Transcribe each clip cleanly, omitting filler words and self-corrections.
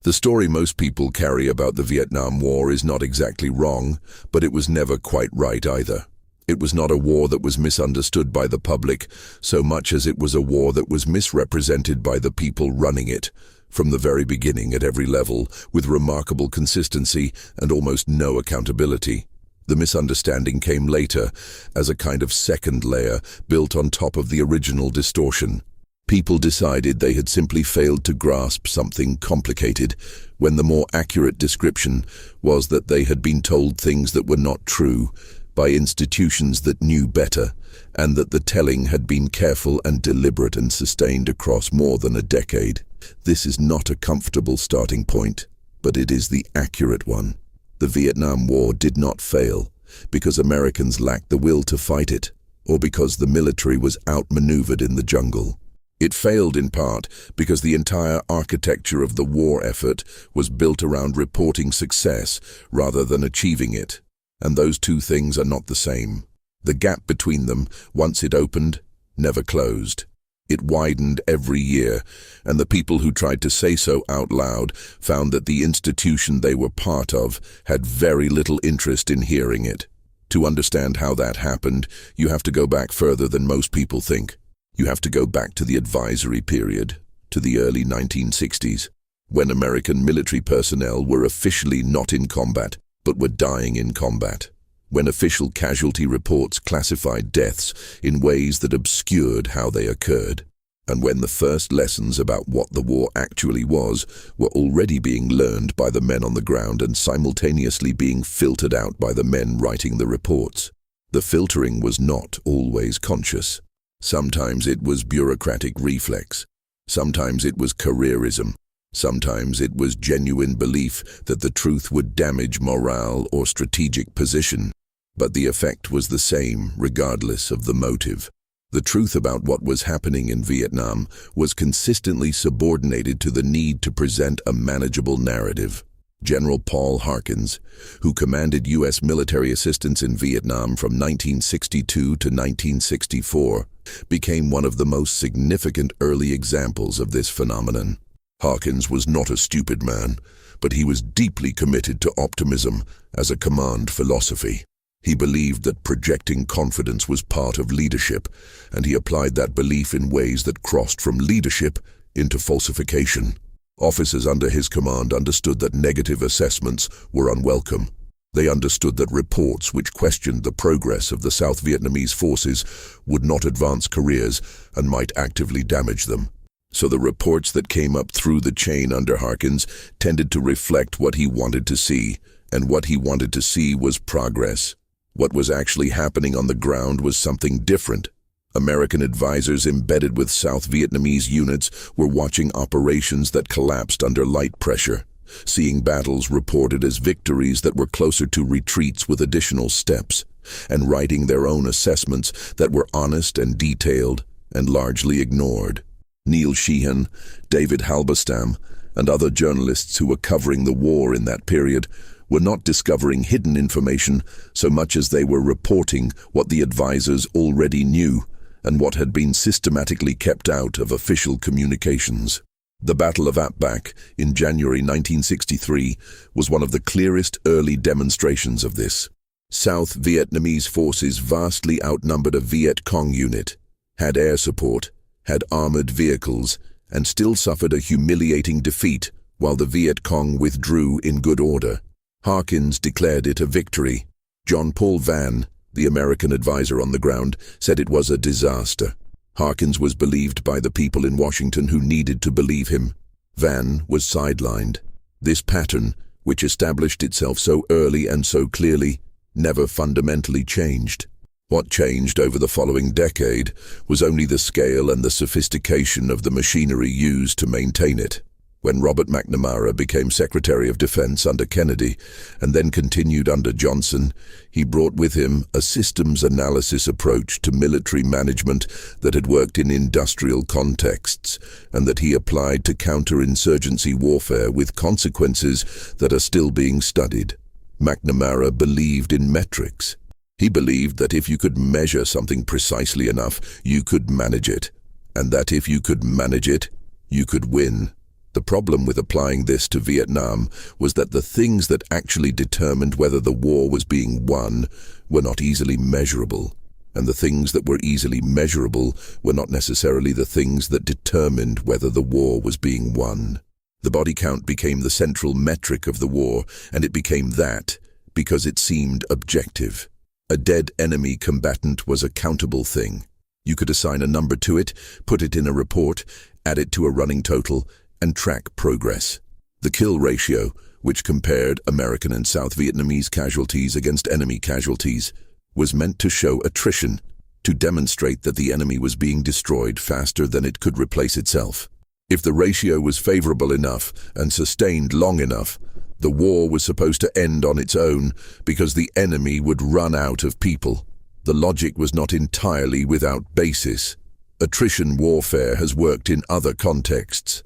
The story most people carry about the Vietnam War is not exactly wrong, but it was never quite right either. It was not a war that was misunderstood by the public so much as it was a war that was misrepresented by the people running it, from the very beginning at every level, with remarkable consistency and almost no accountability. The misunderstanding came later, as a kind of second layer built on top of the original distortion. People decided they had simply failed to grasp something complicated, when the more accurate description was that they had been told things that were not true, by institutions that knew better, and that the telling had been careful and deliberate and sustained across more than a decade. This is not a comfortable starting point, but it is the accurate one. The Vietnam War did not fail because Americans lacked the will to fight it, or because the military was outmaneuvered in the jungle. It failed in part because the entire architecture of the war effort was built around reporting success rather than achieving it. And those two things are not the same. The gap between them, once it opened, never closed. It widened every year, and the people who tried to say so out loud found that the institution they were part of had very little interest in hearing it. To understand how that happened, you have to go back further than most people think. You have to go back to the advisory period, to the early 1960s, when American military personnel were officially not in combat, but were dying in combat, when official casualty reports classified deaths in ways that obscured how they occurred, and when the first lessons about what the war actually was were already being learned by the men on the ground and simultaneously being filtered out by the men writing the reports. The filtering was not always conscious. Sometimes it was bureaucratic reflex. Sometimes it was careerism. Sometimes it was genuine belief that the truth would damage morale or strategic position. But the effect was the same, regardless of the motive. The truth about what was happening in Vietnam was consistently subordinated to the need to present a manageable narrative. General Paul Harkins, who commanded U.S. military assistance in Vietnam from 1962 to 1964, became one of the most significant early examples of this phenomenon. Harkins was not a stupid man, but he was deeply committed to optimism as a command philosophy. He believed that projecting confidence was part of leadership, and he applied that belief in ways that crossed from leadership into falsification. Officers under his command understood that negative assessments were unwelcome. They understood that reports which questioned the progress of the South Vietnamese forces would not advance careers and might actively damage them. So the reports that came up through the chain under Harkins tended to reflect what he wanted to see, and what he wanted to see was progress. What was actually happening on the ground was something different. American advisors embedded with South Vietnamese units were watching operations that collapsed under light pressure, seeing battles reported as victories that were closer to retreats with additional steps, and writing their own assessments that were honest and detailed and largely ignored. Neil Sheehan, David Halberstam, and other journalists who were covering the war in that period were not discovering hidden information so much as they were reporting what the advisors already knew and what had been systematically kept out of official communications. The Battle of Ap Bac in January 1963 was one of the clearest early demonstrations of this. South Vietnamese forces vastly outnumbered a Viet Cong unit, had air support, had armored vehicles, and still suffered a humiliating defeat while the Viet Cong withdrew in good order. Harkins declared it a victory. John Paul Vann, the American advisor on the ground, said it was a disaster. Harkins was believed by the people in Washington who needed to believe him. Vann was sidelined. This pattern, which established itself so early and so clearly, never fundamentally changed. What changed over the following decade was only the scale and the sophistication of the machinery used to maintain it. When Robert McNamara became Secretary of Defense under Kennedy and then continued under Johnson, he brought with him a systems analysis approach to military management that had worked in industrial contexts and that he applied to counterinsurgency warfare with consequences that are still being studied. McNamara believed in metrics. He believed that if you could measure something precisely enough, you could manage it, and that if you could manage it, you could win. The problem with applying this to Vietnam was that the things that actually determined whether the war was being won were not easily measurable, and the things that were easily measurable were not necessarily the things that determined whether the war was being won. The body count became the central metric of the war, and it became that because it seemed objective. A dead enemy combatant was a countable thing. You could assign a number to it, put it in a report, add it to a running total, and track progress. The kill ratio, which compared American and South Vietnamese casualties against enemy casualties, was meant to show attrition, to demonstrate that the enemy was being destroyed faster than it could replace itself. If the ratio was favorable enough and sustained long enough, the war was supposed to end on its own because the enemy would run out of people. The logic was not entirely without basis. Attrition warfare has worked in other contexts,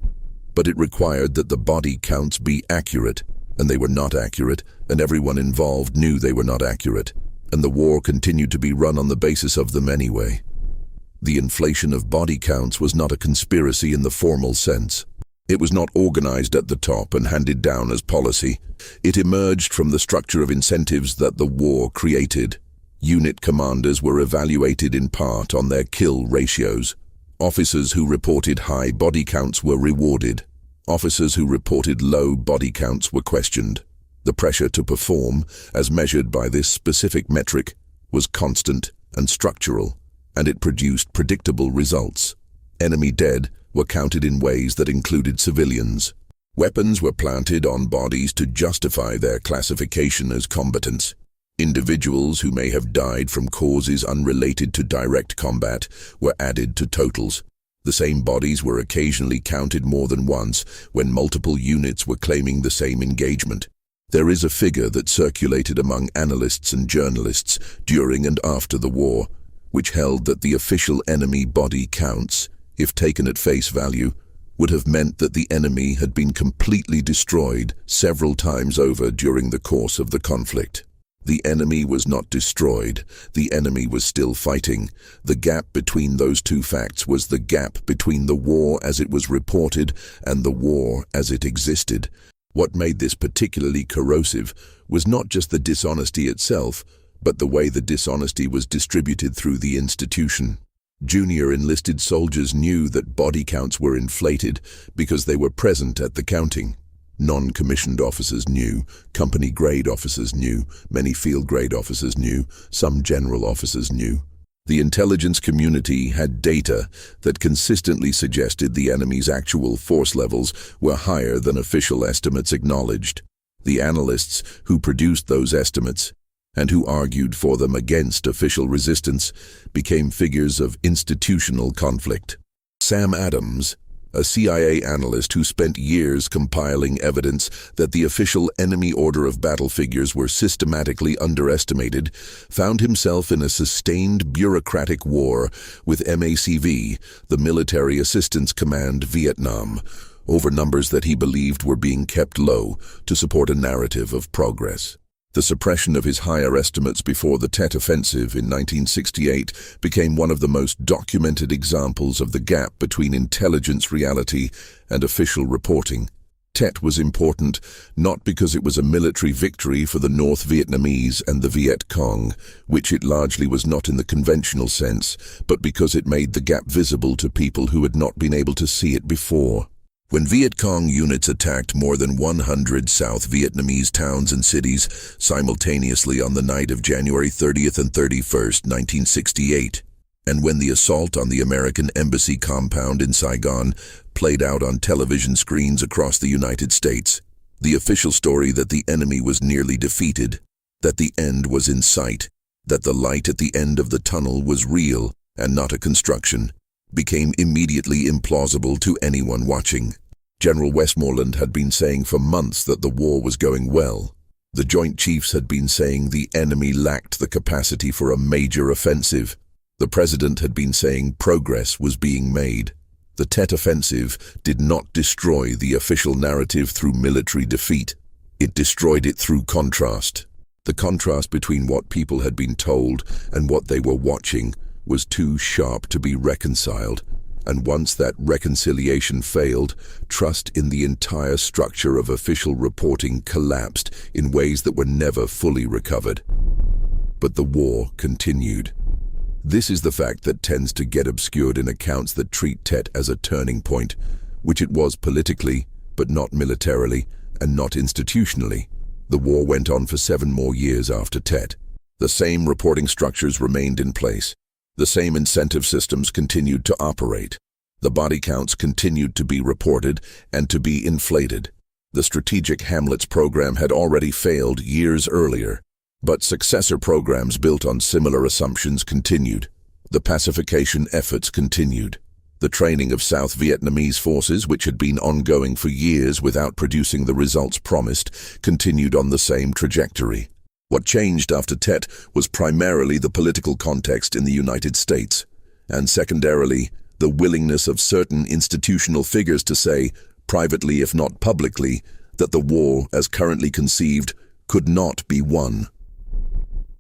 but it required that the body counts be accurate, and they were not accurate, and everyone involved knew they were not accurate, and the war continued to be run on the basis of them anyway. The inflation of body counts was not a conspiracy in the formal sense. It was not organized at the top and handed down as policy. It emerged from the structure of incentives that the war created. Unit commanders were evaluated in part on their kill ratios. Officers who reported high body counts were rewarded. Officers who reported low body counts were questioned. The pressure to perform, as measured by this specific metric, was constant and structural, and it produced predictable results. Enemy dead were counted in ways that included civilians. Weapons were planted on bodies to justify their classification as combatants. Individuals who may have died from causes unrelated to direct combat were added to totals. The same bodies were occasionally counted more than once when multiple units were claiming the same engagement. There is a figure that circulated among analysts and journalists during and after the war, which held that the official enemy body counts, if taken at face value, would have meant that the enemy had been completely destroyed several times over during the course of the conflict. The enemy was not destroyed. The enemy was still fighting. The gap between those two facts was the gap between the war as it was reported and the war as it existed. What made this particularly corrosive was not just the dishonesty itself, but the way the dishonesty was distributed through the institution. Junior enlisted soldiers knew that body counts were inflated because they were present at the counting. Non-commissioned officers knew, company-grade officers knew, many field-grade officers knew, some general officers knew. The intelligence community had data that consistently suggested the enemy's actual force levels were higher than official estimates acknowledged. The analysts who produced those estimates and who argued for them against official resistance became figures of institutional conflict. Sam Adams, a CIA analyst who spent years compiling evidence that the official enemy order of battle figures were systematically underestimated, found himself in a sustained bureaucratic war with MACV, the Military Assistance Command Vietnam, over numbers that he believed were being kept low to support a narrative of progress. The suppression of his higher estimates before the Tet Offensive in 1968 became one of the most documented examples of the gap between intelligence reality and official reporting. Tet was important not because it was a military victory for the North Vietnamese and the Viet Cong, which it largely was not in the conventional sense, but because it made the gap visible to people who had not been able to see it before. When Viet Cong units attacked more than 100 South Vietnamese towns and cities simultaneously on the night of January 30th and 31st, 1968, and when the assault on the American Embassy compound in Saigon played out on television screens across the United States, the official story that the enemy was nearly defeated, that the end was in sight, that the light at the end of the tunnel was real and not a construction, became immediately implausible to anyone watching. General Westmoreland had been saying for months that the war was going well. The Joint Chiefs had been saying the enemy lacked the capacity for a major offensive. The President had been saying progress was being made. The Tet Offensive did not destroy the official narrative through military defeat. It destroyed it through contrast. The contrast between what people had been told and what they were watching was too sharp to be reconciled, And once that reconciliation failed, trust in the entire structure of official reporting collapsed in ways that were never fully recovered. But the war continued. This is the fact that tends to get obscured in accounts that treat Tet as a turning point, which it was politically, but not militarily, and not institutionally. The war went on for 7 more years after Tet. The same reporting structures remained in place. The same incentive systems continued to operate. The body counts continued to be reported and to be inflated. The Strategic Hamlets program had already failed years earlier, but successor programs built on similar assumptions continued. The pacification efforts continued. The training of South Vietnamese forces, which had been ongoing for years without producing the results promised, continued on the same trajectory. What changed after Tet was primarily the political context in the United States, and secondarily, the willingness of certain institutional figures to say, privately if not publicly, that the war, as currently conceived, could not be won.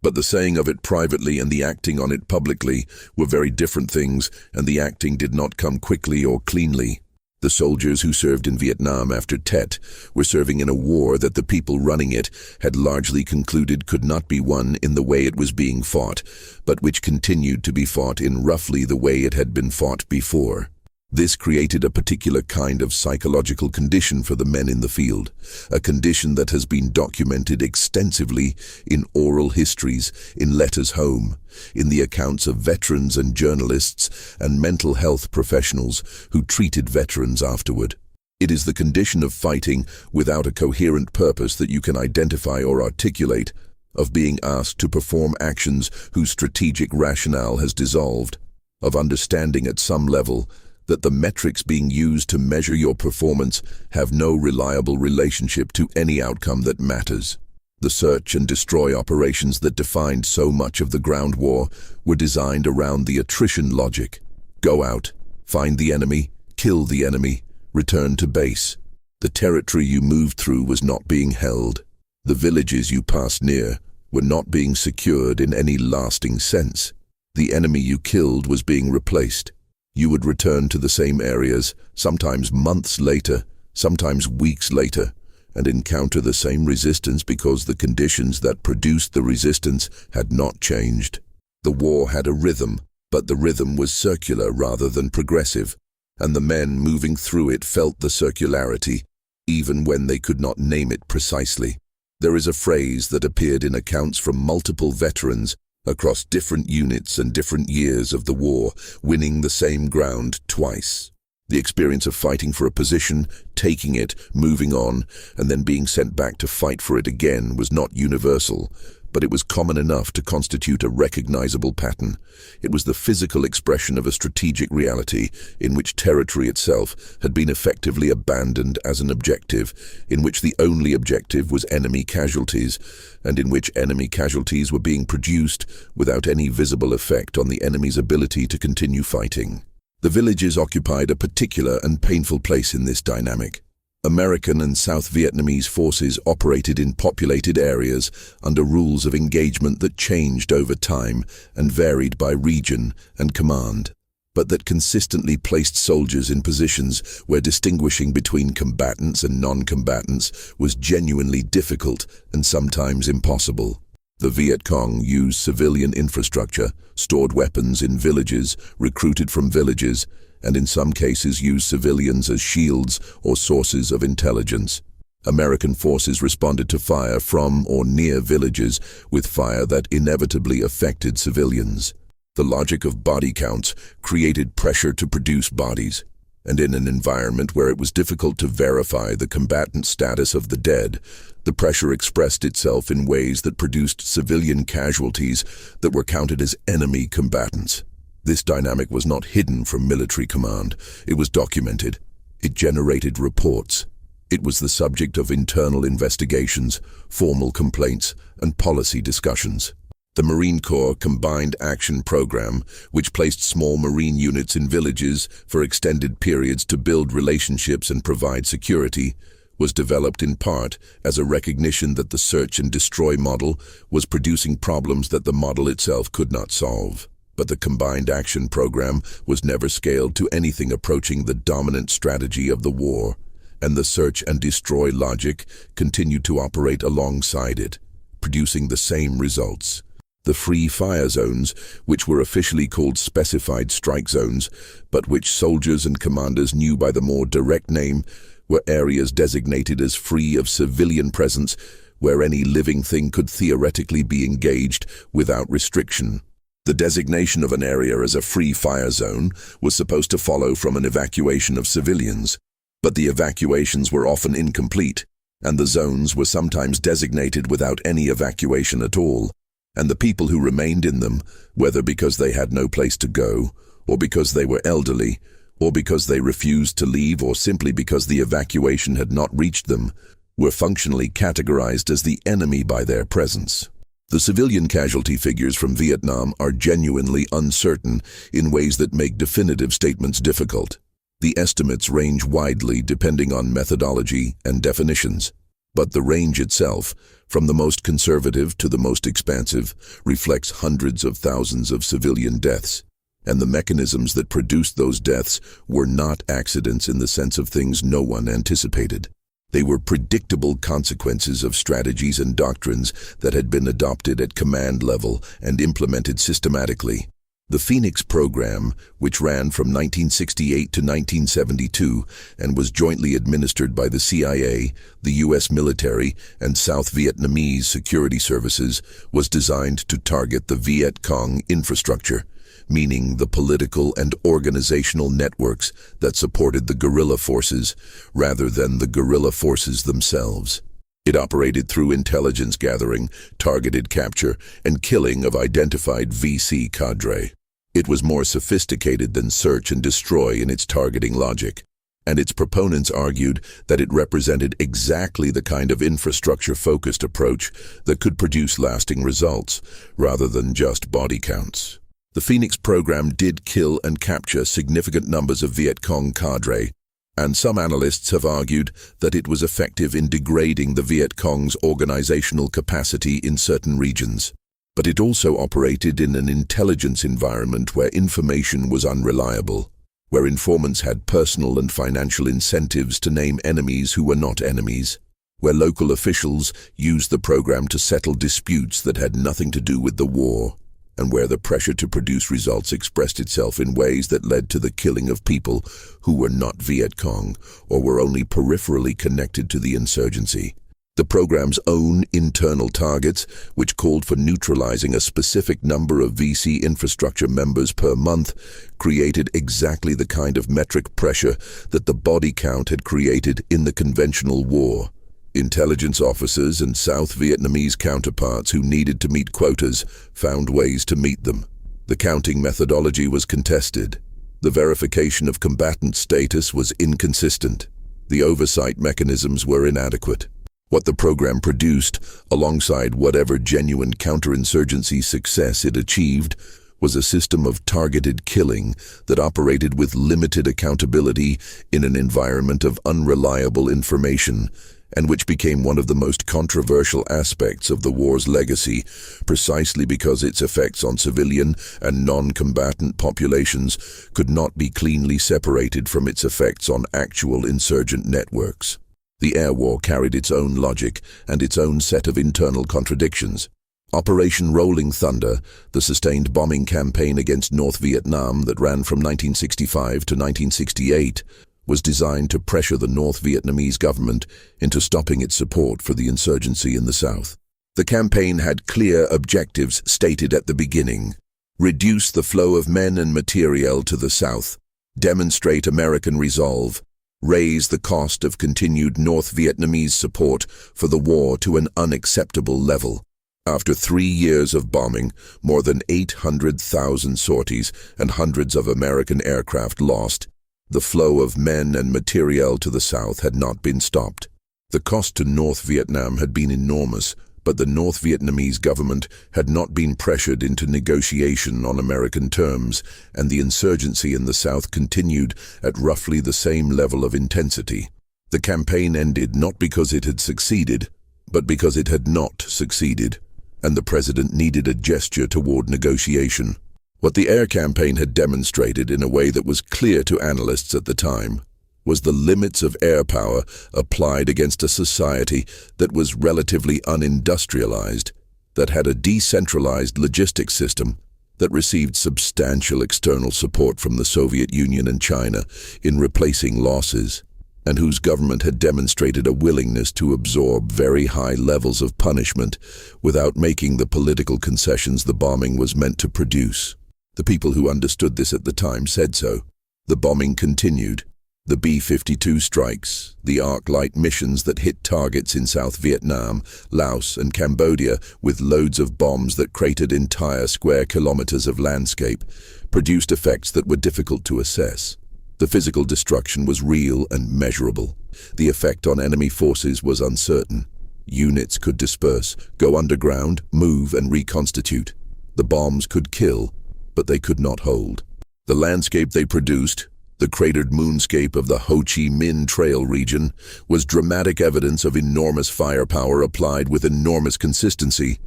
But the saying of it privately and the acting on it publicly were very different things, and the acting did not come quickly or cleanly. The soldiers who served in Vietnam after Tet were serving in a war that the people running it had largely concluded could not be won in the way it was being fought, but which continued to be fought in roughly the way it had been fought before. This created a particular kind of psychological condition for the men in the field, a condition that has been documented extensively in oral histories, in letters home, in the accounts of veterans and journalists and mental health professionals who treated veterans afterward. It is the condition of fighting without a coherent purpose that you can identify or articulate, of being asked to perform actions whose strategic rationale has dissolved, of understanding at some level that the metrics being used to measure your performance have no reliable relationship to any outcome that matters. The search and destroy operations that defined so much of the ground war were designed around the attrition logic. Go out, find the enemy, kill the enemy, return to base. The territory you moved through was not being held. The villages you passed near were not being secured in any lasting sense. The enemy you killed was being replaced. You would return to the same areas, sometimes months later, sometimes weeks later, and encounter the same resistance because the conditions that produced the resistance had not changed. The war had a rhythm, but the rhythm was circular rather than progressive, and the men moving through it felt the circularity, even when they could not name it precisely. There is a phrase that appeared in accounts from multiple veterans across different units and different years of the war, winning the same ground twice. The experience of fighting for a position, taking it, moving on, and then being sent back to fight for it again was not universal, but it was common enough to constitute a recognizable pattern. It was the physical expression of a strategic reality in which territory itself had been effectively abandoned as an objective, in which the only objective was enemy casualties, and in which enemy casualties were being produced without any visible effect on the enemy's ability to continue fighting. The villages occupied a particular and painful place in this dynamic. American and South Vietnamese forces operated in populated areas under rules of engagement that changed over time and varied by region and command, but that consistently placed soldiers in positions where distinguishing between combatants and non-combatants was genuinely difficult and sometimes impossible. The Viet Cong used civilian infrastructure, stored weapons in villages, recruited from villages, and in some cases used civilians as shields or sources of intelligence. American forces responded to fire from or near villages with fire that inevitably affected civilians. The logic of body counts created pressure to produce bodies, and in an environment where it was difficult to verify the combatant status of the dead, the pressure expressed itself in ways that produced civilian casualties that were counted as enemy combatants. This dynamic was not hidden from military command. It was documented. It generated reports. It was the subject of internal investigations, formal complaints, and policy discussions. The Marine Corps Combined Action Program, which placed small Marine units in villages for extended periods to build relationships and provide security, was developed in part as a recognition that the search and destroy model was producing problems that the model itself could not solve. But the Combined Action Program was never scaled to anything approaching the dominant strategy of the war, and the search and destroy logic continued to operate alongside it, producing the same results. The free fire zones, which were officially called specified strike zones, but which soldiers and commanders knew by the more direct name, were areas designated as free of civilian presence, where any living thing could theoretically be engaged without restriction. The designation of an area as a free fire zone was supposed to follow from an evacuation of civilians, but the evacuations were often incomplete, and the zones were sometimes designated without any evacuation at all, and the people who remained in them, whether because they had no place to go, or because they were elderly, or because they refused to leave, or simply because the evacuation had not reached them, were functionally categorized as the enemy by their presence. The civilian casualty figures from Vietnam are genuinely uncertain in ways that make definitive statements difficult. The estimates range widely depending on methodology and definitions, but the range itself, from the most conservative to the most expansive, reflects hundreds of thousands of civilian deaths. And the mechanisms that produced those deaths were not accidents in the sense of things no one anticipated. They were predictable consequences of strategies and doctrines that had been adopted at command level and implemented systematically. The Phoenix program, which ran from 1968 to 1972 and was jointly administered by the CIA, the U.S. military, and South Vietnamese security services, was designed to target the Viet Cong infrastructure, meaning the political and organizational networks that supported the guerrilla forces rather than the guerrilla forces themselves. It operated through intelligence gathering, targeted capture, and killing of identified VC cadre. It was more sophisticated than search and destroy in its targeting logic, and its proponents argued that it represented exactly the kind of infrastructure-focused approach that could produce lasting results, rather than just body counts. The Phoenix program did kill and capture significant numbers of Viet Cong cadre, and some analysts have argued that it was effective in degrading the Viet Cong's organizational capacity in certain regions. But it also operated in an intelligence environment where information was unreliable, where informants had personal and financial incentives to name enemies who were not enemies, where local officials used the program to settle disputes that had nothing to do with the war, and where the pressure to produce results expressed itself in ways that led to the killing of people who were not Viet Cong or were only peripherally connected to the insurgency. The program's own internal targets, which called for neutralizing a specific number of VC infrastructure members per month, created exactly the kind of metric pressure that the body count had created in the conventional war. Intelligence officers and South Vietnamese counterparts who needed to meet quotas found ways to meet them. The counting methodology was contested. The verification of combatant status was inconsistent. The oversight mechanisms were inadequate. What the program produced, alongside whatever genuine counterinsurgency success it achieved, was a system of targeted killing that operated with limited accountability in an environment of unreliable information, and which became one of the most controversial aspects of the war's legacy, precisely because its effects on civilian and non-combatant populations could not be cleanly separated from its effects on actual insurgent networks. The air war carried its own logic and its own set of internal contradictions. Operation Rolling Thunder, the sustained bombing campaign against North Vietnam that ran from 1965 to 1968, was designed to pressure the North Vietnamese government into stopping its support for the insurgency in the South. The campaign had clear objectives stated at the beginning: reduce the flow of men and materiel to the South, demonstrate American resolve, raise the cost of continued North Vietnamese support for the war to an unacceptable level. After 3 years of bombing, more than 800,000 sorties and hundreds of American aircraft lost, the flow of men and materiel to the South had not been stopped. The cost to North Vietnam had been enormous, but the North Vietnamese government had not been pressured into negotiation on American terms, and the insurgency in the South continued at roughly the same level of intensity. The campaign ended not because it had succeeded, but because it had not succeeded, and the president needed a gesture toward negotiation. What the air campaign had demonstrated in a way that was clear to analysts at the time was the limits of air power applied against a society that was relatively unindustrialized, that had a decentralized logistics system, that received substantial external support from the Soviet Union and China in replacing losses, and whose government had demonstrated a willingness to absorb very high levels of punishment without making the political concessions the bombing was meant to produce. The people who understood this at the time said so. The bombing continued. The B-52 strikes, the arc-light missions that hit targets in South Vietnam, Laos and Cambodia with loads of bombs that cratered entire square kilometers of landscape, produced effects that were difficult to assess. The physical destruction was real and measurable. The effect on enemy forces was uncertain. Units could disperse, go underground, move and reconstitute. The bombs could kill, but they could not hold. The landscape they produced, the cratered moonscape of the Ho Chi Minh Trail region, was dramatic evidence of enormous firepower applied with enormous consistency.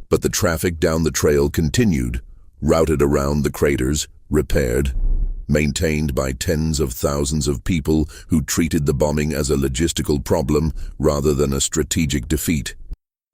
But the traffic down the trail continued, routed around the craters, repaired, maintained by tens of thousands of people who treated the bombing as a logistical problem rather than a strategic defeat.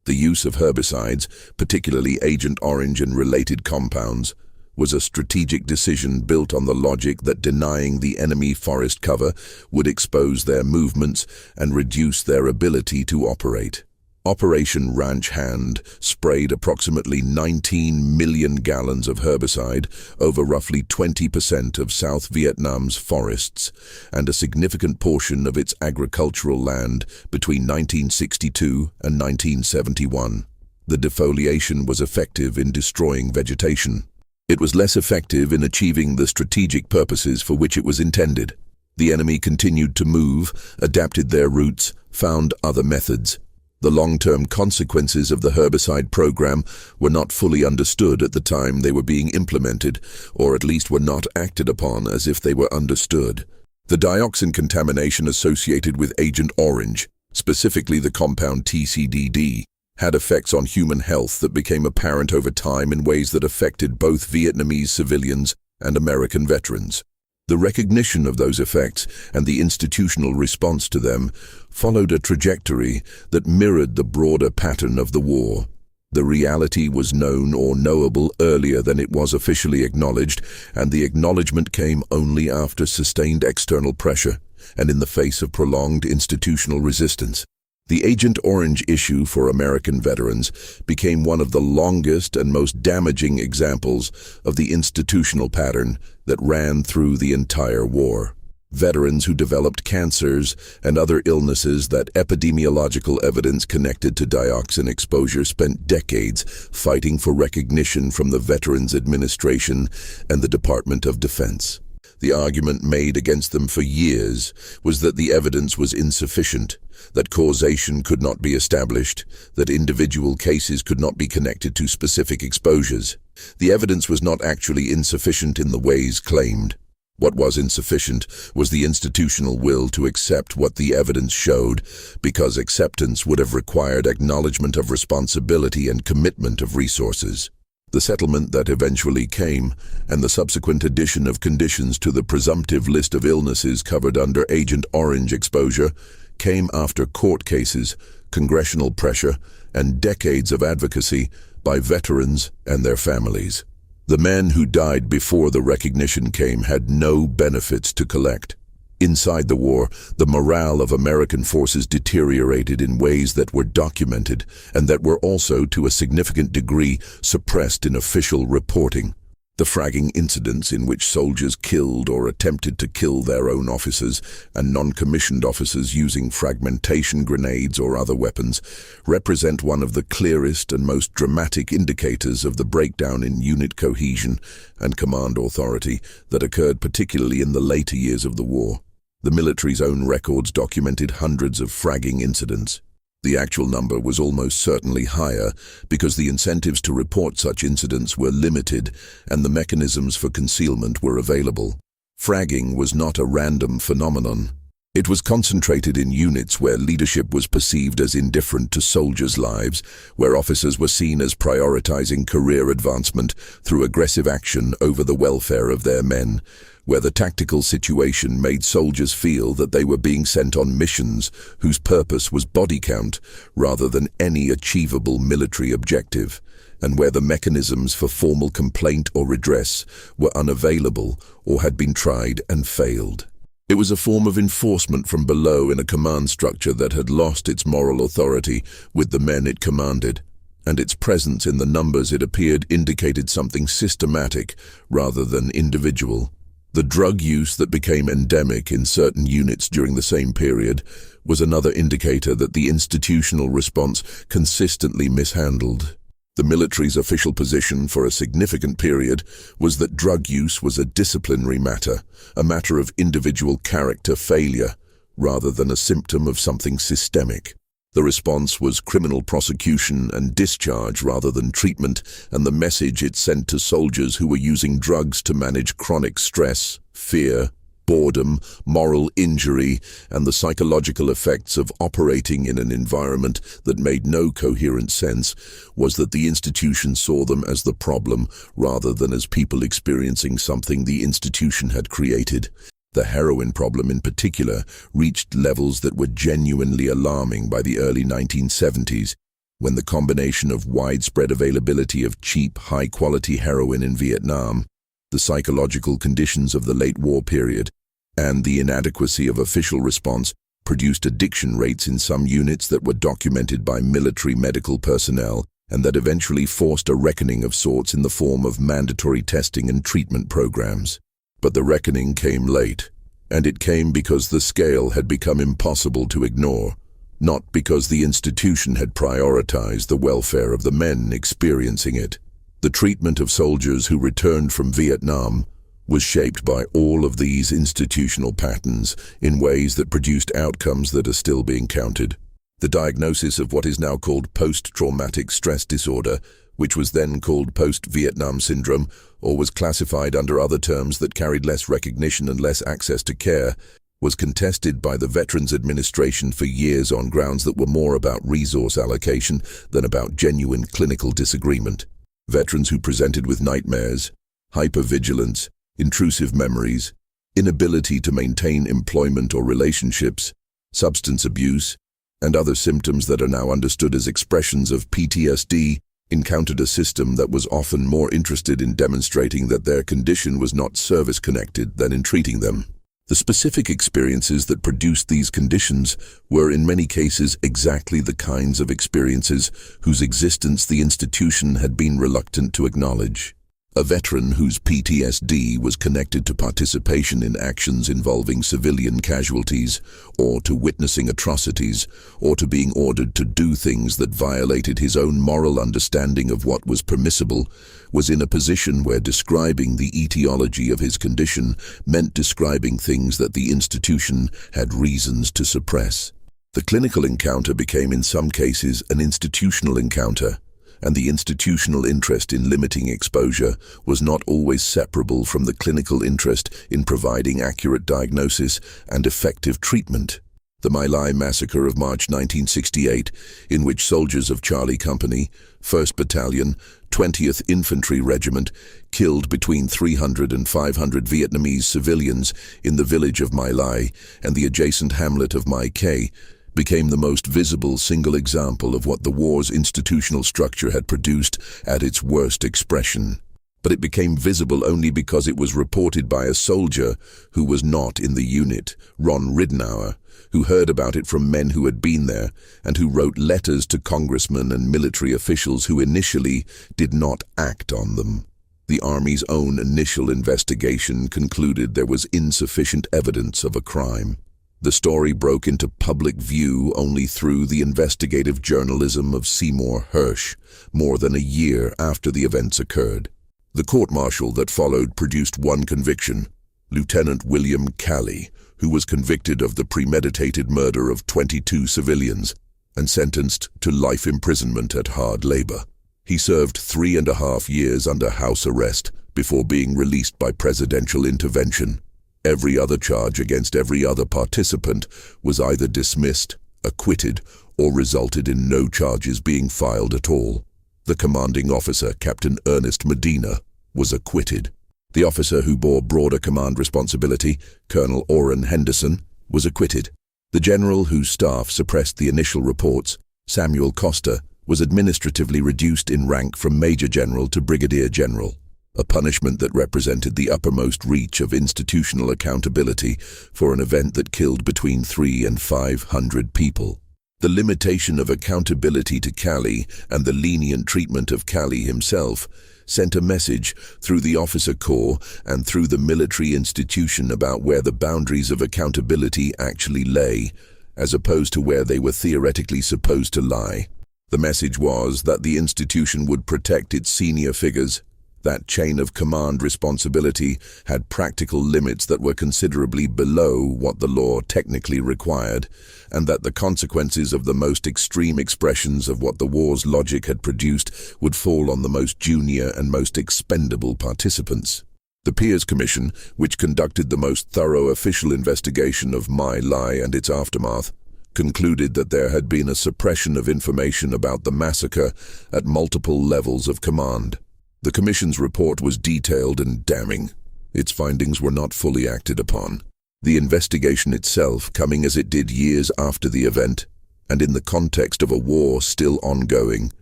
The use of herbicides, particularly Agent Orange and related compounds, was a strategic decision built on the logic that denying the enemy forest cover would expose their movements and reduce their ability to operate. Operation Ranch Hand sprayed approximately 19 million gallons of herbicide over roughly 20% of South Vietnam's forests and a significant portion of its agricultural land between 1962 and 1971. The defoliation was effective in destroying vegetation. It was less effective in achieving the strategic purposes for which it was intended. The enemy continued to move, adapted their routes, found other methods. The long-term consequences of the herbicide program were not fully understood at the time they were being implemented, or at least were not acted upon as if they were understood. The dioxin contamination associated with Agent Orange, specifically the compound TCDD, had effects on human health that became apparent over time in ways that affected both Vietnamese civilians and American veterans. The recognition of those effects and the institutional response to them followed a trajectory that mirrored the broader pattern of the war. The reality was known or knowable earlier than it was officially acknowledged, and the acknowledgement came only after sustained external pressure and in the face of prolonged institutional resistance. The Agent Orange issue for American veterans became one of the longest and most damaging examples of the institutional pattern that ran through the entire war. Veterans who developed cancers and other illnesses that epidemiological evidence connected to dioxin exposure spent decades fighting for recognition from the Veterans Administration and the Department of Defense. The argument made against them for years was that the evidence was insufficient, that causation could not be established, that individual cases could not be connected to specific exposures. The evidence was not actually insufficient in the ways claimed. What was insufficient was the institutional will to accept what the evidence showed, because acceptance would have required acknowledgement of responsibility and commitment of resources. The settlement that eventually came, and the subsequent addition of conditions to the presumptive list of illnesses covered under Agent Orange exposure, came after court cases, congressional pressure, and decades of advocacy by veterans and their families. The men who died before the recognition came had no benefits to collect. Inside the war, the morale of American forces deteriorated in ways that were documented and that were also, to a significant degree, suppressed in official reporting. The fragging incidents in which soldiers killed or attempted to kill their own officers and non-commissioned officers using fragmentation grenades or other weapons represent one of the clearest and most dramatic indicators of the breakdown in unit cohesion and command authority that occurred particularly in the later years of the war. The military's own records documented hundreds of fragging incidents. The actual number was almost certainly higher because the incentives to report such incidents were limited and the mechanisms for concealment were available. Fragging was not a random phenomenon. It was concentrated in units where leadership was perceived as indifferent to soldiers' lives, where officers were seen as prioritizing career advancement through aggressive action over the welfare of their men, where the tactical situation made soldiers feel that they were being sent on missions whose purpose was body count rather than any achievable military objective, and where the mechanisms for formal complaint or redress were unavailable or had been tried and failed. It was a form of enforcement from below in a command structure that had lost its moral authority with the men it commanded, and its presence in the numbers it appeared indicated something systematic rather than individual. The drug use that became endemic in certain units during the same period was another indicator that the institutional response consistently mishandled. The military's official position for a significant period was that drug use was a disciplinary matter, a matter of individual character failure, rather than a symptom of something systemic. The response was criminal prosecution and discharge rather than treatment, and the message it sent to soldiers who were using drugs to manage chronic stress, fear, boredom, moral injury, and the psychological effects of operating in an environment that made no coherent sense was that the institution saw them as the problem rather than as people experiencing something the institution had created. The heroin problem in particular reached levels that were genuinely alarming by the early 1970s, when the combination of widespread availability of cheap, high-quality heroin in Vietnam, the psychological conditions of the late war period, and the inadequacy of official response produced addiction rates in some units that were documented by military medical personnel and that eventually forced a reckoning of sorts in the form of mandatory testing and treatment programs. But the reckoning came late, and it came because the scale had become impossible to ignore, not because the institution had prioritized the welfare of the men experiencing it. The treatment of soldiers who returned from Vietnam was shaped by all of these institutional patterns in ways that produced outcomes that are still being counted. The diagnosis of what is now called post-traumatic stress disorder, which was then called post-Vietnam syndrome, or was classified under other terms that carried less recognition and less access to care, was contested by the Veterans Administration for years on grounds that were more about resource allocation than about genuine clinical disagreement. Veterans who presented with nightmares, hypervigilance, intrusive memories, inability to maintain employment or relationships, substance abuse, and other symptoms that are now understood as expressions of PTSD, encountered a system that was often more interested in demonstrating that their condition was not service-connected than in treating them. The specific experiences that produced these conditions were in many cases exactly the kinds of experiences whose existence the institution had been reluctant to acknowledge. A veteran whose PTSD was connected to participation in actions involving civilian casualties, or to witnessing atrocities, or to being ordered to do things that violated his own moral understanding of what was permissible, was in a position where describing the etiology of his condition meant describing things that the institution had reasons to suppress. The clinical encounter became in some cases an institutional encounter, and the institutional interest in limiting exposure was not always separable from the clinical interest in providing accurate diagnosis and effective treatment. The My Lai massacre of March 1968, in which soldiers of Charlie Company, 1st Battalion, 20th Infantry Regiment, killed between 300 and 500 Vietnamese civilians in the village of My Lai and the adjacent hamlet of My Kay, became the most visible single example of what the war's institutional structure had produced at its worst expression. But it became visible only because it was reported by a soldier who was not in the unit, Ron Ridenour, who heard about it from men who had been there and who wrote letters to congressmen and military officials who initially did not act on them. The Army's own initial investigation concluded there was insufficient evidence of a crime. The story broke into public view only through the investigative journalism of Seymour Hersh, more than a year after the events occurred. The court-martial that followed produced one conviction, Lieutenant William Calley, who was convicted of the premeditated murder of 22 civilians and sentenced to life imprisonment at hard labor. He served 3.5 years under house arrest before being released by presidential intervention. Every other charge against every other participant was either dismissed, acquitted, or resulted in no charges being filed at all. The commanding officer, Captain Ernest Medina, was acquitted. The officer who bore broader command responsibility, Colonel Orrin Henderson, was acquitted. The general whose staff suppressed the initial reports, Samuel Costa, was administratively reduced in rank from Major General to Brigadier General, a punishment that represented the uppermost reach of institutional accountability for an event that killed between 300 and 500 people. The limitation of accountability to Cali and the lenient treatment of Cali himself sent a message through the officer corps and through the military institution about where the boundaries of accountability actually lay, as opposed to where they were theoretically supposed to lie. The message was that the institution would protect its senior figures. That chain of command responsibility had practical limits that were considerably below what the law technically required, and that the consequences of the most extreme expressions of what the war's logic had produced would fall on the most junior and most expendable participants. The Peers Commission, which conducted the most thorough official investigation of My Lai and its aftermath, concluded that there had been a suppression of information about the massacre at multiple levels of command. The Commission's report was detailed and damning. Its findings were not fully acted upon. The investigation itself, coming as it did years after the event, and in the context of a war still ongoing,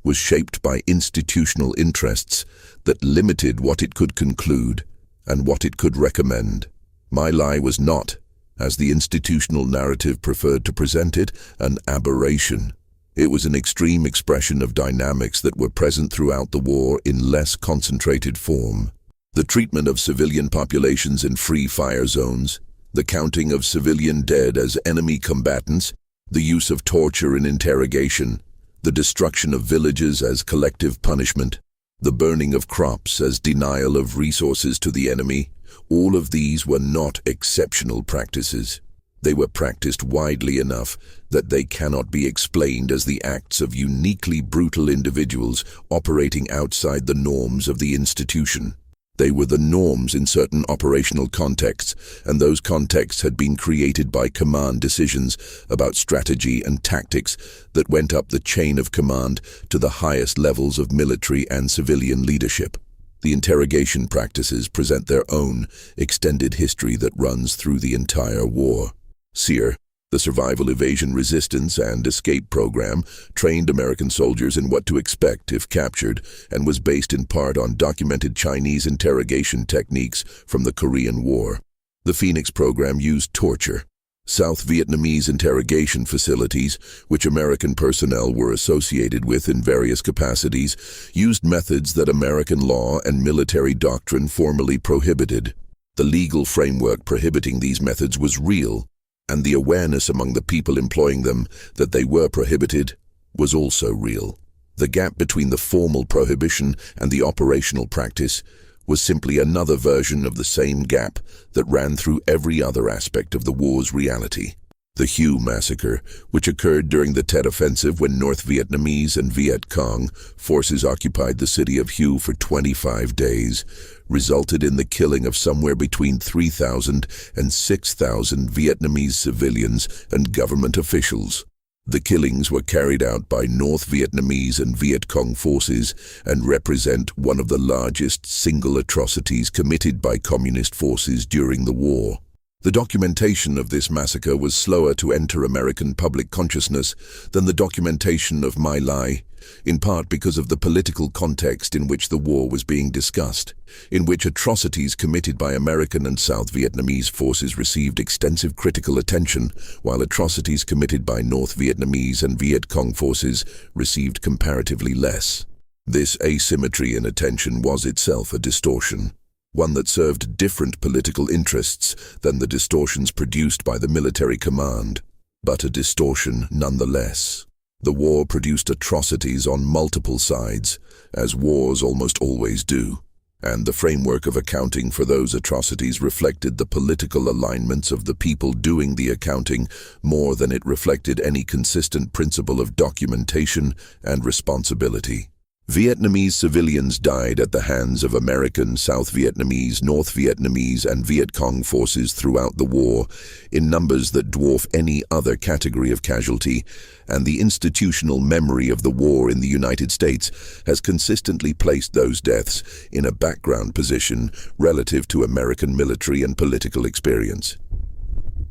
was shaped by institutional interests that limited what it could conclude and what it could recommend. My Lai was not, as the institutional narrative preferred to present it, an aberration. It was an extreme expression of dynamics that were present throughout the war in less concentrated form. The treatment of civilian populations in free fire zones, the counting of civilian dead as enemy combatants, the use of torture in interrogation, the destruction of villages as collective punishment, the burning of crops as denial of resources to the enemy, all of these were not exceptional practices. They were practiced widely enough that they cannot be explained as the acts of uniquely brutal individuals operating outside the norms of the institution. They were the norms in certain operational contexts, and those contexts had been created by command decisions about strategy and tactics that went up the chain of command to the highest levels of military and civilian leadership. The interrogation practices present their own extended history that runs through the entire war. SEER, the Survival, Evasion, Resistance, and Escape Program, trained American soldiers in what to expect if captured, and was based in part on documented Chinese interrogation techniques from the Korean War. The Phoenix program used torture. South Vietnamese interrogation facilities, which American personnel were associated with in various capacities, used methods that American law and military doctrine formally prohibited. The legal framework prohibiting these methods was real, and the awareness among the people employing them that they were prohibited was also real. The gap between the formal prohibition and the operational practice was simply another version of the same gap that ran through every other aspect of the war's reality. The Hue massacre, which occurred during the Tet Offensive when North Vietnamese and Viet Cong forces occupied the city of Hue for 25 days, resulted in the killing of somewhere between 3,000 and 6,000 Vietnamese civilians and government officials. The killings were carried out by North Vietnamese and Viet Cong forces and represent one of the largest single atrocities committed by communist forces during the war. The documentation of this massacre was slower to enter American public consciousness than the documentation of My Lai, in part because of the political context in which the war was being discussed, in which atrocities committed by American and South Vietnamese forces received extensive critical attention, while atrocities committed by North Vietnamese and Viet Cong forces received comparatively less. This asymmetry in attention was itself a distortion, one that served different political interests than the distortions produced by the military command, but a distortion nonetheless. The war produced atrocities on multiple sides, as wars almost always do, and the framework of accounting for those atrocities reflected the political alignments of the people doing the accounting more than it reflected any consistent principle of documentation and responsibility. Vietnamese civilians died at the hands of American, South Vietnamese, North Vietnamese, and Viet Cong forces throughout the war, in numbers that dwarf any other category of casualty, and the institutional memory of the war in the United States has consistently placed those deaths in a background position relative to American military and political experience.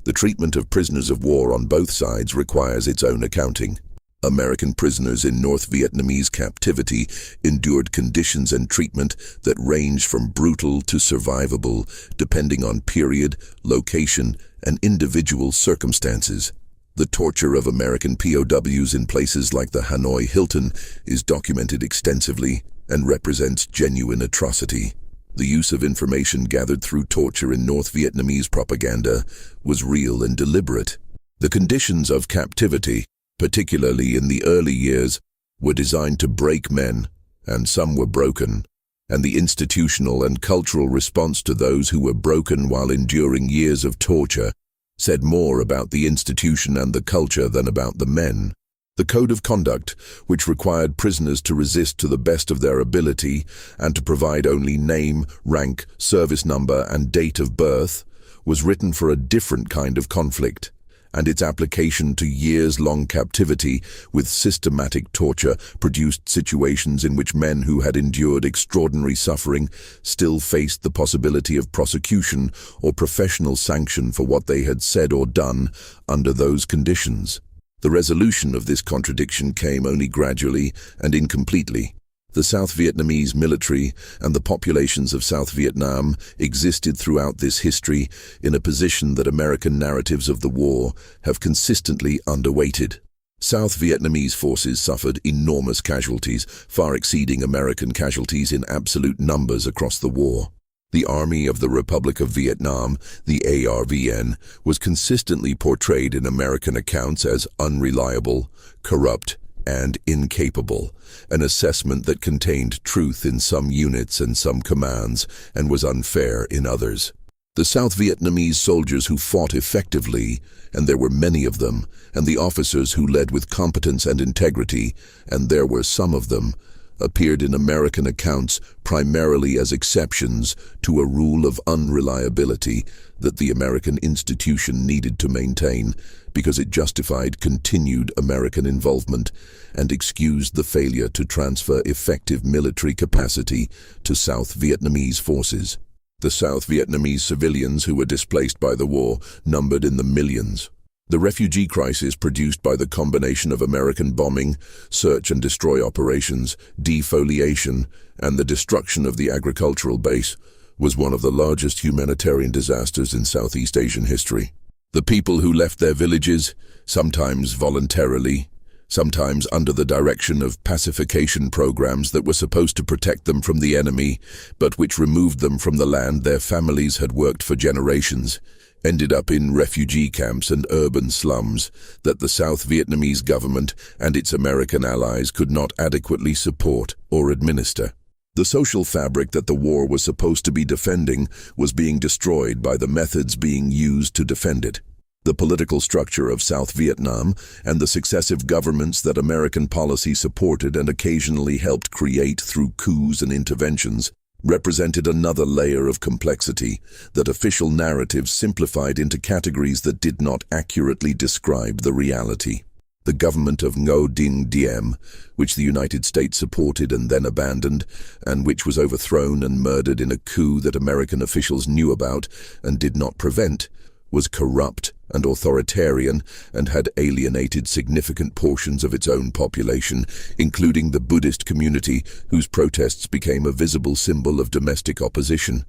The treatment of prisoners of war on both sides requires its own accounting. American prisoners in North Vietnamese captivity endured conditions and treatment that range from brutal to survivable, depending on period, location, and individual circumstances. The torture of American POWs in places like the Hanoi Hilton is documented extensively and represents genuine atrocity. The use of information gathered through torture in North Vietnamese propaganda was real and deliberate. The conditions of captivity, particularly in the early years, were designed to break men, and some were broken, and the institutional and cultural response to those who were broken while enduring years of torture said more about the institution and the culture than about the men. The code of conduct, which required prisoners to resist to the best of their ability and to provide only name, rank, service number, and date of birth, was written for a different kind of conflict, and its application to years-long captivity with systematic torture produced situations in which men who had endured extraordinary suffering still faced the possibility of prosecution or professional sanction for what they had said or done under those conditions. The resolution of this contradiction came only gradually and incompletely. The South Vietnamese military and the populations of South Vietnam existed throughout this history in a position that American narratives of the war have consistently underweighted. South Vietnamese forces suffered enormous casualties, far exceeding American casualties in absolute numbers across the war. The Army of the Republic of Vietnam, the ARVN, was consistently portrayed in American accounts as unreliable, corrupt, and incapable, an assessment that contained truth in some units and some commands and was unfair in others. The South Vietnamese soldiers who fought effectively, and there were many of them, and the officers who led with competence and integrity, and there were some of them, appeared in American accounts primarily as exceptions to a rule of unreliability that the American institution needed to maintain because it justified continued American involvement and excused the failure to transfer effective military capacity to South Vietnamese forces. The South Vietnamese civilians who were displaced by the war numbered in the millions. The refugee crisis produced by the combination of American bombing, search and destroy operations, defoliation, and the destruction of the agricultural base was one of the largest humanitarian disasters in Southeast Asian history. The people who left their villages, sometimes voluntarily, sometimes under the direction of pacification programs that were supposed to protect them from the enemy, but which removed them from the land their families had worked for generations, ended up in refugee camps and urban slums that the South Vietnamese government and its American allies could not adequately support or administer. The social fabric that the war was supposed to be defending was being destroyed by the methods being used to defend it. The political structure of South Vietnam and the successive governments that American policy supported and occasionally helped create through coups and interventions represented another layer of complexity that official narratives simplified into categories that did not accurately describe the reality. The government of Ngo Dinh Diem, which the United States supported and then abandoned, and which was overthrown and murdered in a coup that American officials knew about and did not prevent, was corrupt and authoritarian and had alienated significant portions of its own population, including the Buddhist community, whose protests became a visible symbol of domestic opposition.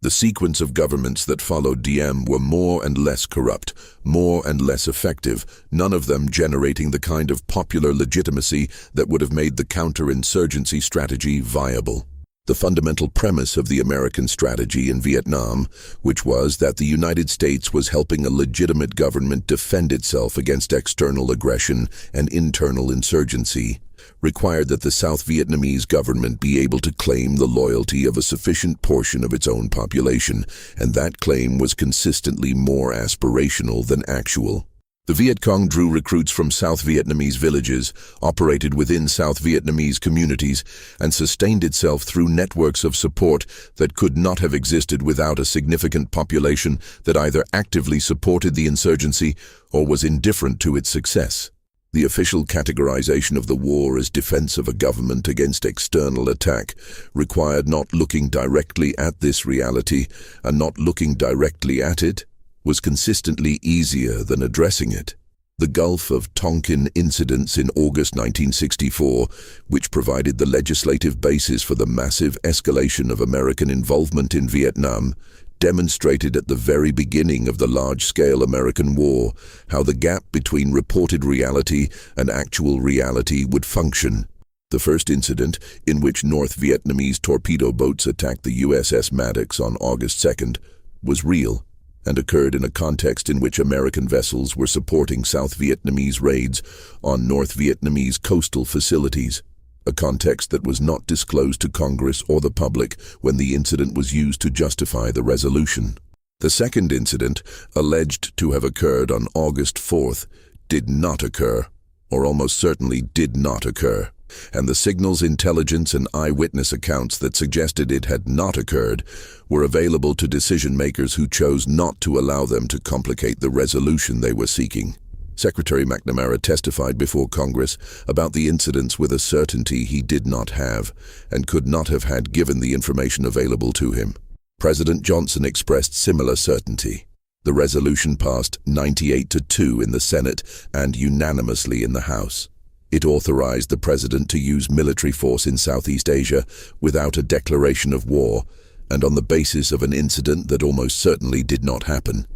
The sequence of governments that followed Diem were more and less corrupt, more and less effective, none of them generating the kind of popular legitimacy that would have made the counterinsurgency strategy viable. The fundamental premise of the American strategy in Vietnam, which was that the United States was helping a legitimate government defend itself against external aggression and internal insurgency, required that the South Vietnamese government be able to claim the loyalty of a sufficient portion of its own population, and that claim was consistently more aspirational than actual. The Viet Cong drew recruits from South Vietnamese villages, operated within South Vietnamese communities, and sustained itself through networks of support that could not have existed without a significant population that either actively supported the insurgency or was indifferent to its success. The official categorization of the war as defense of a government against external attack required not looking directly at this reality, and not looking directly at it was consistently easier than addressing it. The Gulf of Tonkin incidents in August 1964, which provided the legislative basis for the massive escalation of American involvement in Vietnam, demonstrated at the very beginning of the large-scale American war how the gap between reported reality and actual reality would function. The first incident, in which North Vietnamese torpedo boats attacked the USS Maddox on August 2nd, was real, and occurred in a context in which American vessels were supporting South Vietnamese raids on North Vietnamese coastal facilities, a context that was not disclosed to Congress or the public when the incident was used to justify the resolution. The second incident, alleged to have occurred on August 4th, did not occur, or almost certainly did not occur, and the signals, intelligence, and eyewitness accounts that suggested it had not occurred were available to decision-makers who chose not to allow them to complicate the resolution they were seeking. Secretary McNamara testified before Congress about the incidents with a certainty he did not have and could not have had given the information available to him. President Johnson expressed similar certainty. The resolution passed 98-2 in the Senate and unanimously in the House. It authorized the president to use military force in Southeast Asia without a declaration of war and on the basis of an incident that almost certainly did not happen.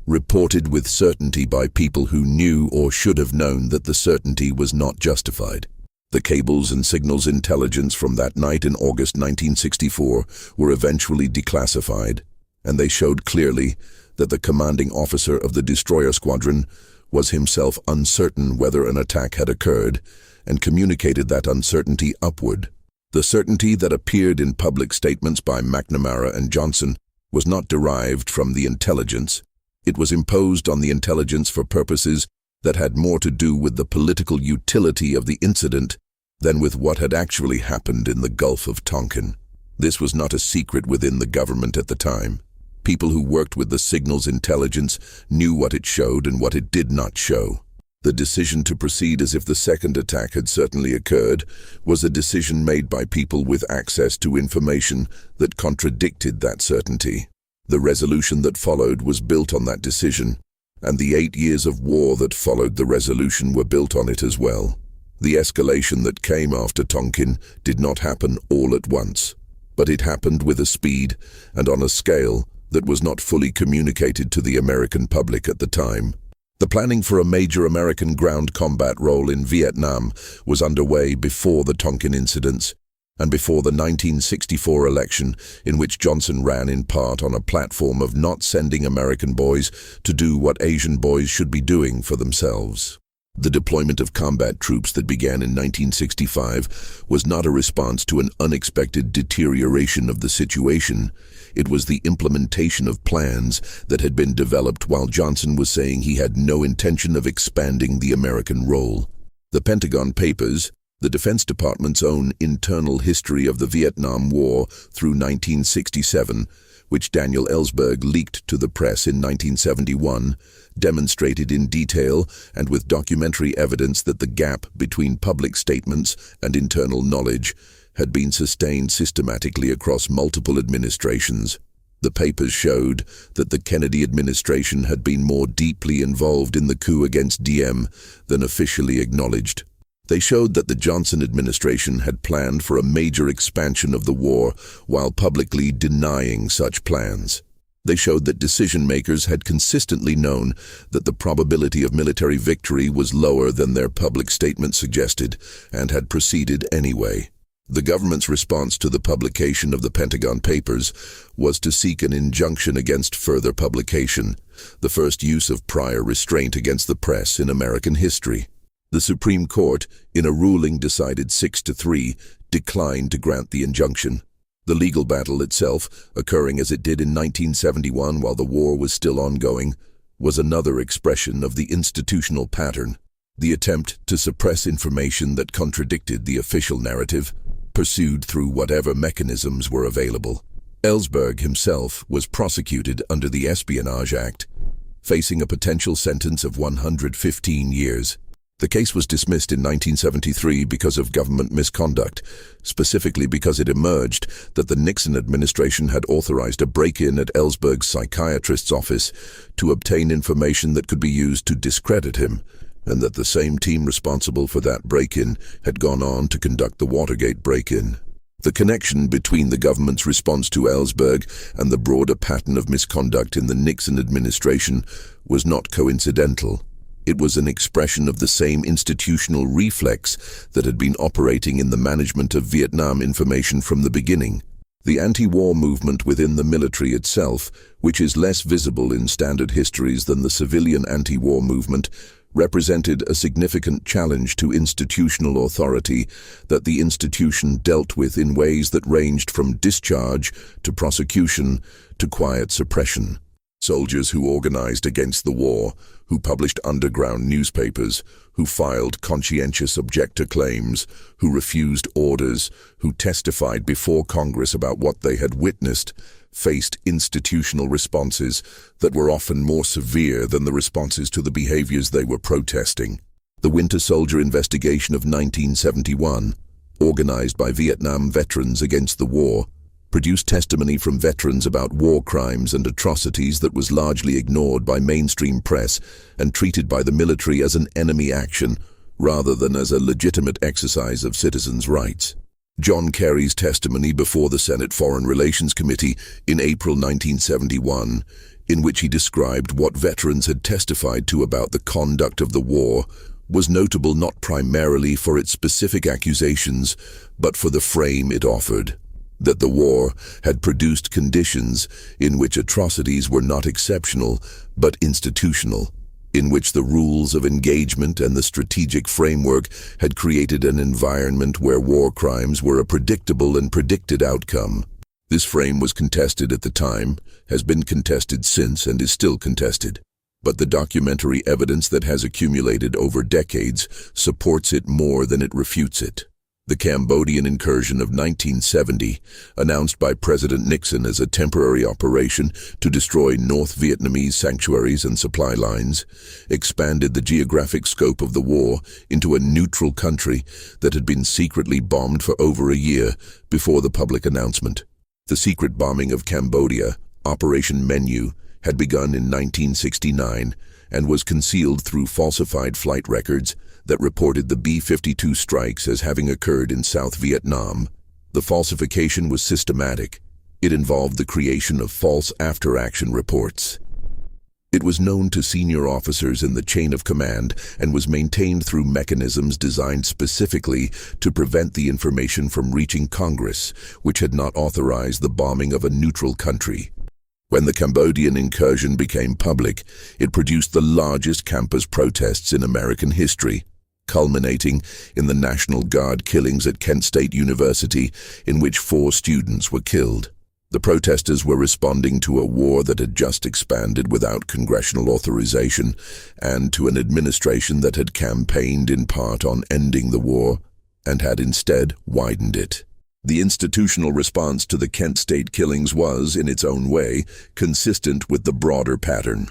Reported with certainty by people who knew or should have known that the certainty was not justified. The cables and signals intelligence from that night in August 1964 were eventually declassified, and they showed clearly that the commanding officer of the destroyer squadron was himself uncertain whether an attack had occurred, and communicated that uncertainty upward. The certainty that appeared in public statements by McNamara and Johnson was not derived from the intelligence. It was imposed on the intelligence for purposes that had more to do with the political utility of the incident than with what had actually happened in the Gulf of Tonkin. This was not a secret within the government at the time. People who worked with the signals intelligence knew what it showed and what it did not show. The decision to proceed as if the second attack had certainly occurred was a decision made by people with access to information that contradicted that certainty. The resolution that followed was built on that decision, and the 8 years of war that followed the resolution were built on it as well. The escalation that came after Tonkin did not happen all at once, but it happened with a speed and on a scale that was not fully communicated to the American public at the time. The planning for a major American ground combat role in Vietnam was underway before the Tonkin incidents and before the 1964 election, in which Johnson ran in part on a platform of not sending American boys to do what Asian boys should be doing for themselves. The deployment of combat troops that began in 1965 was not a response to an unexpected deterioration of the situation. It was the implementation of plans that had been developed while Johnson was saying he had no intention of expanding the American role. The Pentagon Papers, the Defense Department's own internal history of the Vietnam War through 1967, which Daniel Ellsberg leaked to the press in 1971, demonstrated in detail and with documentary evidence that the gap between public statements and internal knowledge had been sustained systematically across multiple administrations. The papers showed that the Kennedy administration had been more deeply involved in the coup against Diem than officially acknowledged. They showed that the Johnson administration had planned for a major expansion of the war while publicly denying such plans. They showed that decision-makers had consistently known that the probability of military victory was lower than their public statement suggested, and had proceeded anyway. The government's response to the publication of the Pentagon Papers was to seek an injunction against further publication, the first use of prior restraint against the press in American history. The Supreme Court, in a ruling decided 6-3, declined to grant the injunction. The legal battle itself, occurring as it did in 1971 while the war was still ongoing, was another expression of the institutional pattern, the attempt to suppress information that contradicted the official narrative, pursued through whatever mechanisms were available. Ellsberg himself was prosecuted under the Espionage Act, facing a potential sentence of 115 years. The case was dismissed in 1973 because of government misconduct, specifically because it emerged that the Nixon administration had authorized a break-in at Ellsberg's psychiatrist's office to obtain information that could be used to discredit him, and that the same team responsible for that break-in had gone on to conduct the Watergate break-in. The connection between the government's response to Ellsberg and the broader pattern of misconduct in the Nixon administration was not coincidental. It was an expression of the same institutional reflex that had been operating in the management of Vietnam information from the beginning. The anti-war movement within the military itself, which is less visible in standard histories than the civilian anti-war movement, represented a significant challenge to institutional authority that the institution dealt with in ways that ranged from discharge to prosecution to quiet suppression. Soldiers who organized against the war, who published underground newspapers, who filed conscientious objector claims, who refused orders, who testified before Congress about what they had witnessed, faced institutional responses that were often more severe than the responses to the behaviors they were protesting. The Winter Soldier investigation of 1971, organized by Vietnam veterans against the war, produced testimony from veterans about war crimes and atrocities that was largely ignored by mainstream press and treated by the military as an enemy action rather than as a legitimate exercise of citizens' rights. John Kerry's testimony before the Senate Foreign Relations Committee in April 1971, in which he described what veterans had testified to about the conduct of the war, was notable not primarily for its specific accusations, but for the frame it offered. That the war had produced conditions in which atrocities were not exceptional, but institutional, in which the rules of engagement and the strategic framework had created an environment where war crimes were a predictable and predicted outcome. This frame was contested at the time, has been contested since, and is still contested. But the documentary evidence that has accumulated over decades supports it more than it refutes it. The Cambodian incursion of 1970, announced by President Nixon as a temporary operation to destroy North Vietnamese sanctuaries and supply lines, expanded the geographic scope of the war into a neutral country that had been secretly bombed for over a year before the public announcement. The secret bombing of Cambodia, Operation Menu, had begun in 1969 and was concealed through falsified flight records that reported the B-52 strikes as having occurred in South Vietnam. The falsification was systematic. It involved the creation of false after-action reports. It was known to senior officers in the chain of command and was maintained through mechanisms designed specifically to prevent the information from reaching Congress, which had not authorized the bombing of a neutral country. When the Cambodian incursion became public, it produced the largest campus protests in American history, culminating in the National Guard killings at Kent State University, in which 4 students were killed. The protesters were responding to a war that had just expanded without congressional authorization, and to an administration that had campaigned in part on ending the war, and had instead widened it. The institutional response to the Kent State killings was, in its own way, consistent with the broader pattern.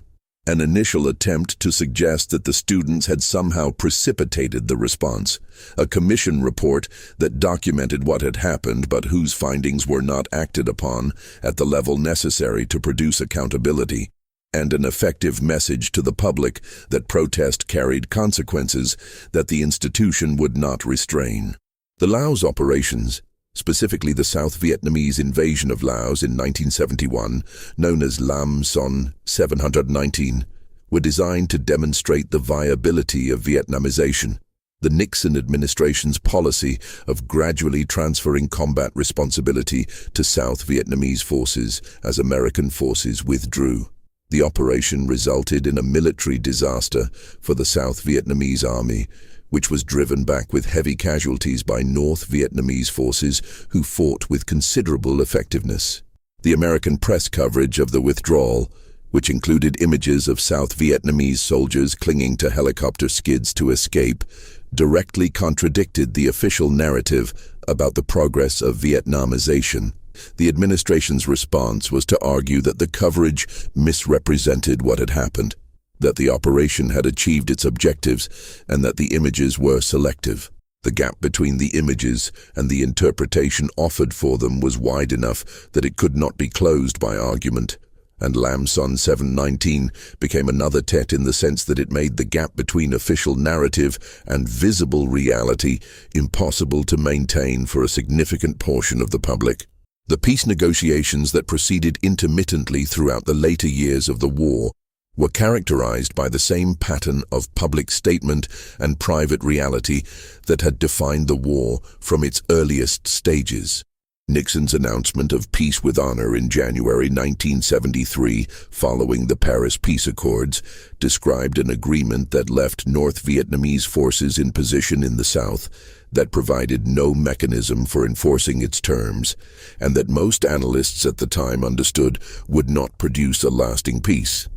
An initial attempt to suggest that the students had somehow precipitated the response, a commission report that documented what had happened but whose findings were not acted upon at the level necessary to produce accountability, and an effective message to the public that protest carried consequences that the institution would not restrain. The Laos operations, specifically the South Vietnamese invasion of Laos in 1971, known as Lam Son 719, were designed to demonstrate the viability of Vietnamization, the Nixon administration's policy of gradually transferring combat responsibility to South Vietnamese forces as American forces withdrew. The operation resulted in a military disaster for the South Vietnamese army, which was driven back with heavy casualties by North Vietnamese forces who fought with considerable effectiveness. The American press coverage of the withdrawal, which included images of South Vietnamese soldiers clinging to helicopter skids to escape, directly contradicted the official narrative about the progress of Vietnamization. The administration's response was to argue that the coverage misrepresented what had happened, that the operation had achieved its objectives, and that the images were selective. The gap between the images and the interpretation offered for them was wide enough that it could not be closed by argument, and Lam Son 719 became another tet in the sense that it made the gap between official narrative and visible reality impossible to maintain for a significant portion of the public. The peace negotiations that proceeded intermittently throughout the later years of the war were characterized by the same pattern of public statement and private reality that had defined the war from its earliest stages. Nixon's announcement of peace with honor in January 1973, following the Paris Peace Accords, described an agreement that left North Vietnamese forces in position in the South, that provided no mechanism for enforcing its terms, and that most analysts at the time understood would not produce a lasting peace.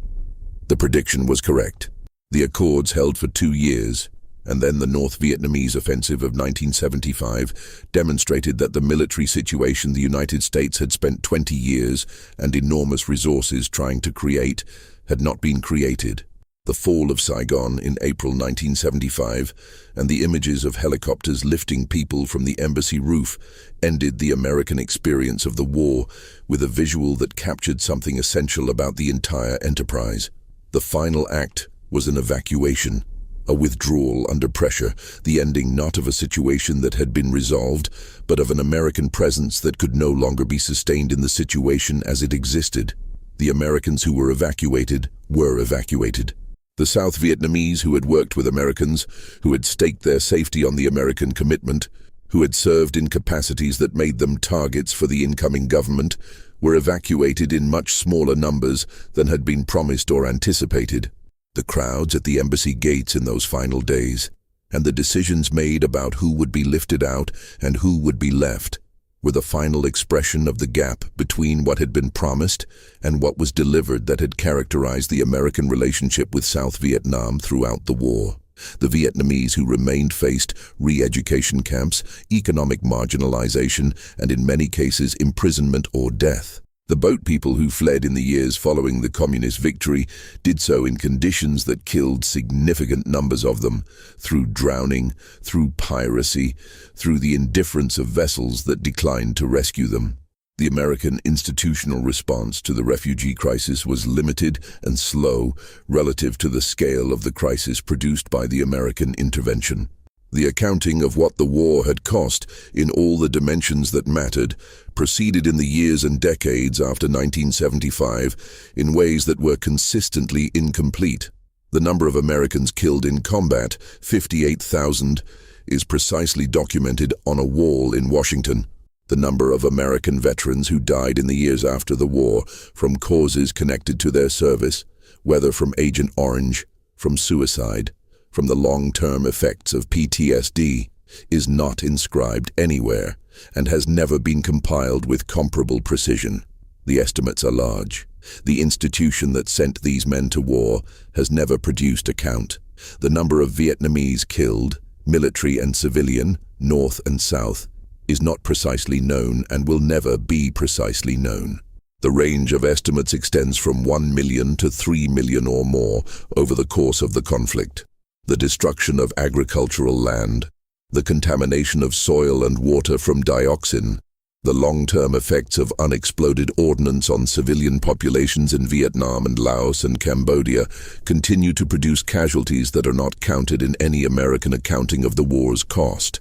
The prediction was correct. The accords held for 2 years, and then the North Vietnamese offensive of 1975 demonstrated that the military situation the United States had spent 20 years and enormous resources trying to create had not been created. The fall of Saigon in April 1975 and the images of helicopters lifting people from the embassy roof ended the American experience of the war with a visual that captured something essential about the entire enterprise. The final act was an evacuation, a withdrawal under pressure, the ending not of a situation that had been resolved, but of an American presence that could no longer be sustained in the situation as it existed. The Americans who were evacuated were evacuated. The South Vietnamese who had worked with Americans, who had staked their safety on the American commitment, who had served in capacities that made them targets for the incoming government, were evacuated in much smaller numbers than had been promised or anticipated. The crowds at the embassy gates in those final days, and the decisions made about who would be lifted out and who would be left, were the final expression of the gap between what had been promised and what was delivered that had characterized the American relationship with South Vietnam throughout the war. The Vietnamese who remained faced re-education camps, economic marginalization, and in many cases imprisonment or death. The boat people who fled in the years following the communist victory did so in conditions that killed significant numbers of them, through drowning, through piracy, through the indifference of vessels that declined to rescue them. The American institutional response to the refugee crisis was limited and slow relative to the scale of the crisis produced by the American intervention. The accounting of what the war had cost in all the dimensions that mattered proceeded in the years and decades after 1975 in ways that were consistently incomplete. The number of Americans killed in combat, 58,000, is precisely documented on a wall in Washington. The number of American veterans who died in the years after the war from causes connected to their service, whether from Agent Orange, from suicide, from the long-term effects of PTSD, is not inscribed anywhere and has never been compiled with comparable precision. The estimates are large. The institution that sent these men to war has never produced a count. The number of Vietnamese killed, military and civilian, North and South, is not precisely known and will never be precisely known. The range of estimates extends from 1 million to 3 million or more over the course of the conflict. The destruction of agricultural land, the contamination of soil and water from dioxin, the long-term effects of unexploded ordnance on civilian populations in Vietnam and Laos and Cambodia continue to produce casualties that are not counted in any American accounting of the war's cost.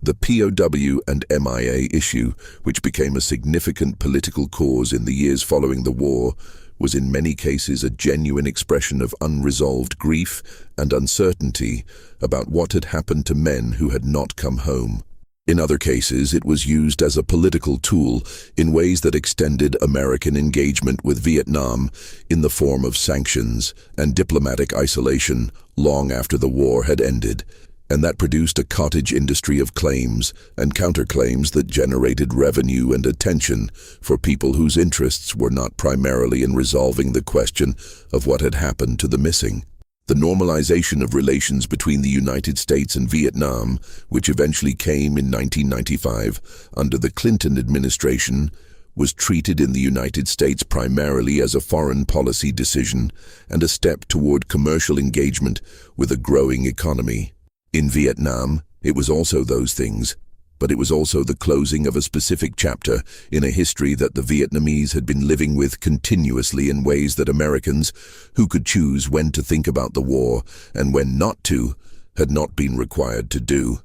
The POW and MIA issue, which became a significant political cause in the years following the war, was in many cases a genuine expression of unresolved grief and uncertainty about what had happened to men who had not come home. In other cases, it was used as a political tool in ways that extended American engagement with Vietnam in the form of sanctions and diplomatic isolation long after the war had ended, And that produced a cottage industry of claims and counterclaims that generated revenue and attention for people whose interests were not primarily in resolving the question of what had happened to the missing. The normalization of relations between the United States and Vietnam, which eventually came in 1995 under the Clinton administration, was treated in the United States primarily as a foreign policy decision and a step toward commercial engagement with a growing economy. In Vietnam, it was also those things, but it was also the closing of a specific chapter in a history that the Vietnamese had been living with continuously in ways that Americans, who could choose when to think about the war and when not to, had not been required to do.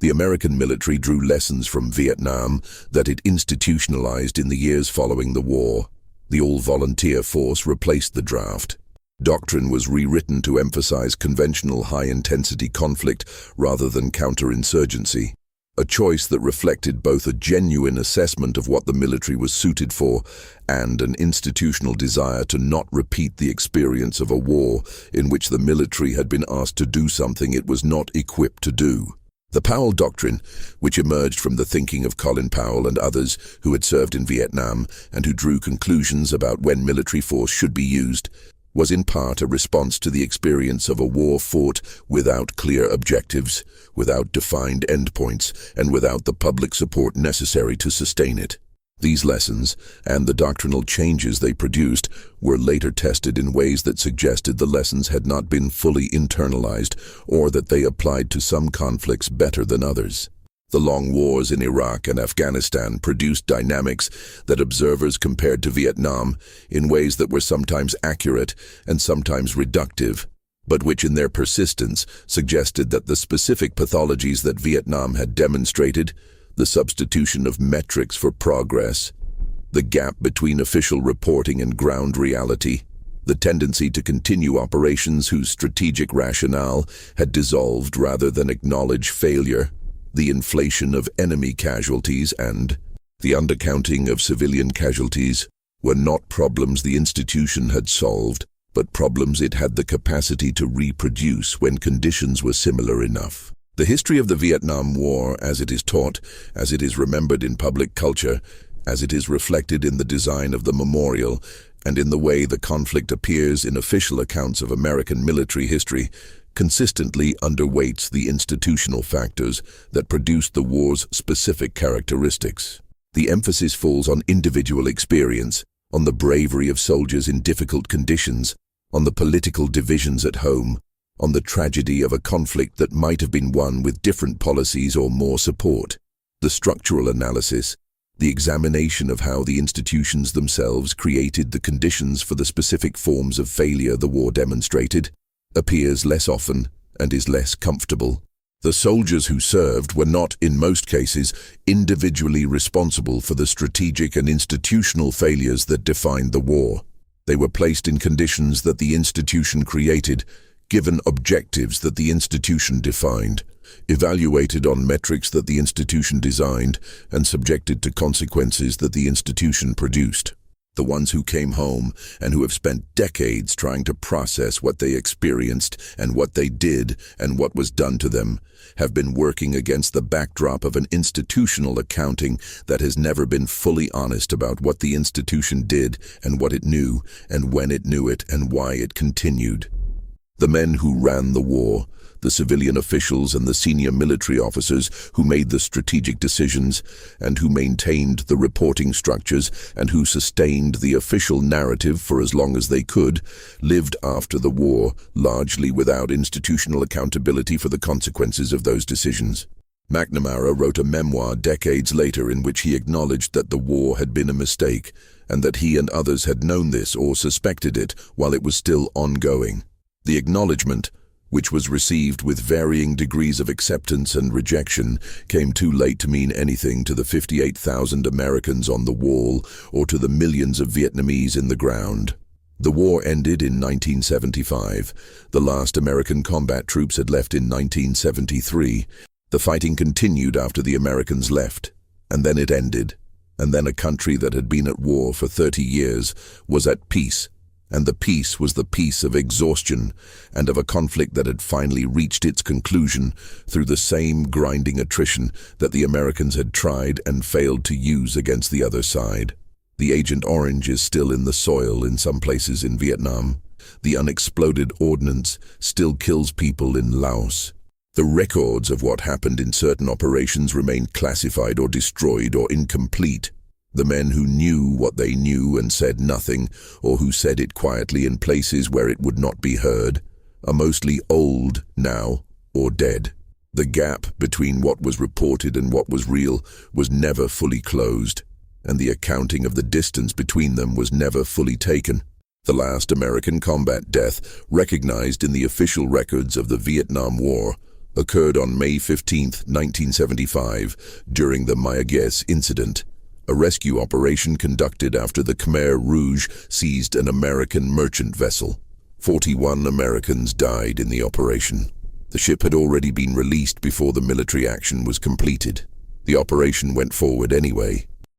The American military drew lessons from Vietnam that it institutionalized in the years following the war. The all-volunteer force replaced the draft. Doctrine was rewritten to emphasize conventional high-intensity conflict rather than counterinsurgency, a choice that reflected both a genuine assessment of what the military was suited for and an institutional desire to not repeat the experience of a war in which the military had been asked to do something it was not equipped to do. The Powell Doctrine, which emerged from the thinking of Colin Powell and others who had served in Vietnam and who drew conclusions about when military force should be used, was in part a response to the experience of a war fought without clear objectives, without defined endpoints, and without the public support necessary to sustain it. These lessons, and the doctrinal changes they produced, were later tested in ways that suggested the lessons had not been fully internalized or that they applied to some conflicts better than others. The long wars in Iraq and Afghanistan produced dynamics that observers compared to Vietnam in ways that were sometimes accurate and sometimes reductive, but which in their persistence suggested that the specific pathologies that Vietnam had demonstrated, the substitution of metrics for progress, the gap between official reporting and ground reality, the tendency to continue operations whose strategic rationale had dissolved rather than acknowledge failure, the inflation of enemy casualties and the undercounting of civilian casualties were not problems the institution had solved, but problems it had the capacity to reproduce when conditions were similar enough. The history of the Vietnam War, as it is taught, as it is remembered in public culture, as it is reflected in the design of the memorial, and in the way the conflict appears in official accounts of American military history, consistently underweights the institutional factors that produced the war's specific characteristics. The emphasis falls on individual experience, on the bravery of soldiers in difficult conditions, on the political divisions at home, on the tragedy of a conflict that might have been won with different policies or more support. The structural analysis, the examination of how the institutions themselves created the conditions for the specific forms of failure the war demonstrated, appears less often and is less comfortable. The soldiers who served were not, in most cases, individually responsible for the strategic and institutional failures that defined the war. They were placed in conditions that the institution created, given objectives that the institution defined, evaluated on metrics that the institution designed, and subjected to consequences that the institution produced. The ones who came home and who have spent decades trying to process what they experienced and what they did and what was done to them have been working against the backdrop of an institutional accounting that has never been fully honest about what the institution did and what it knew and when it knew it and why it continued. The men who ran the war, the civilian officials and the senior military officers who made the strategic decisions and who maintained the reporting structures and who sustained the official narrative for as long as they could, lived after the war largely without institutional accountability for the consequences of those decisions. McNamara wrote a memoir decades later in which he acknowledged that the war had been a mistake and that he and others had known this or suspected it while it was still ongoing. The acknowledgement, which was received with varying degrees of acceptance and rejection, came too late to mean anything to the 58,000 Americans on the wall or to the millions of Vietnamese in the ground. The war ended in 1975. The last American combat troops had left in 1973. The fighting continued after the Americans left, and then it ended. And then a country that had been at war for 30 years was at peace And the peace was the peace of exhaustion and of a conflict that had finally reached its conclusion through the same grinding attrition that the Americans had tried and failed to use against the other side. The Agent Orange is still in the soil in some places in Vietnam. The unexploded ordnance still kills people in Laos. The records of what happened in certain operations remain classified or destroyed or incomplete. The men who knew what they knew and said nothing, or who said it quietly in places where it would not be heard, are mostly old now or dead. The gap between what was reported and what was real was never fully closed, and the accounting of the distance between them was never fully taken. The last American combat death, recognized in the official records of the Vietnam War, occurred on May 15, 1975, during the Mayaguez incident, a rescue operation conducted after the Khmer Rouge seized an American merchant vessel. 41 Americans died in the operation. The ship had already been released before the military action was completed. The operation went forward anyway,